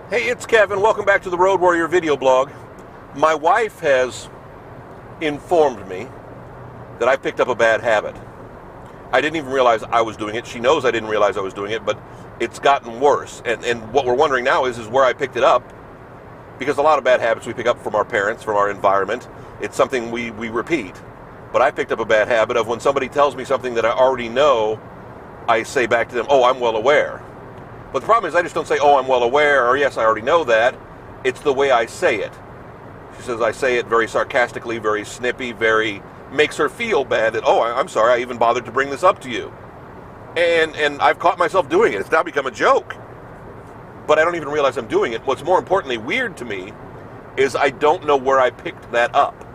Hey, it's Kevin. Welcome back to the Road Warrior video blog. My wife has informed me that I picked up a bad habit. I didn't even realize I was doing it. She knows I didn't realize I was doing it, but it's gotten worse. And what we're wondering now is where I picked it up, because a lot of bad habits we pick up from our parents, from our environment. It's something we repeat. But I picked up a bad habit of when somebody tells me something that I already know, I say back to them, oh, I'm well aware. But the problem is I just don't say, oh, I'm well aware, or yes, I already know that. It's the way I say it. She says I say it very sarcastically, very snippy, makes her feel bad that, oh, I'm sorry, I even bothered to bring this up to you. And I've caught myself doing it. It's now become a joke. But I don't even realize I'm doing it. What's more importantly weird to me is I don't know where I picked that up.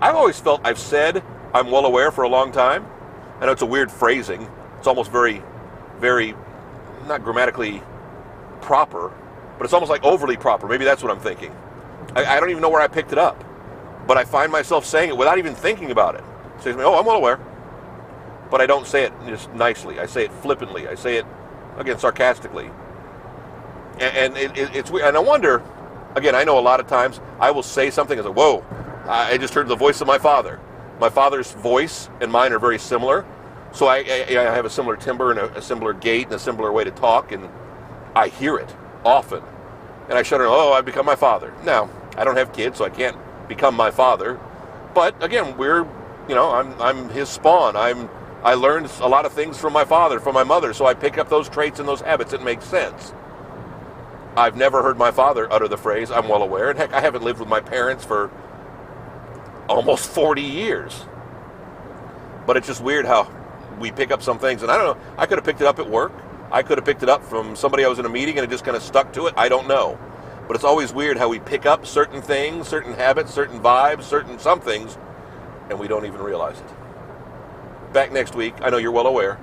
I've always felt I've said I'm well aware for a long time. I know it's a weird phrasing. It's almost very not grammatically proper, but it's almost like overly proper. Maybe that's what I'm thinking. I don't even know where I picked it up, but I find myself saying it without even thinking about it. Say to me, oh, I'm well aware. But I don't say it just nicely. I say it flippantly. I say it, again, sarcastically. And it's weird. And I wonder, again, I know a lot of times I will say something as a, whoa, I just heard the voice of my father. My father's voice and mine are very similar. So I have a similar timbre and a similar gait and a similar way to talk, and I hear it often. And I shudder, oh, I've become my father. Now, I don't have kids, so I can't become my father. But again, I'm his spawn. I learned a lot of things from my father, from my mother, so I pick up those traits and those habits. It makes sense. I've never heard my father utter the phrase, I'm well aware. And heck, I haven't lived with my parents for almost 40 years. But it's just weird how we pick up some things, and I don't know, I could have picked it up at work. I could have picked it up from somebody I was in a meeting and it just kind of stuck to it. I don't know. But it's always weird how we pick up certain things, certain habits, certain vibes, certain somethings, and we don't even realize it. Back next week, I know you're well aware,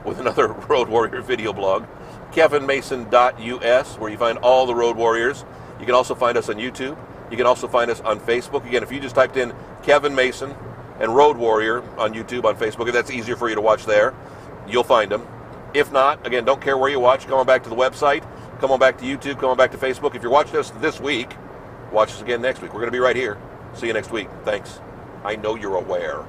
with another Road Warrior video blog, kevinmason.us, where you find all the Road Warriors. You can also find us on YouTube. You can also find us on Facebook. Again, if you just typed in Kevin Mason and Road Warrior on YouTube, on Facebook, if that's easier for you to watch there, you'll find them. If not, again, don't care where you watch, come on back to the website, come on back to YouTube, come on back to Facebook. If you're watching us this week, watch us again next week. We're going to be right here. See you next week. Thanks. I know you're aware.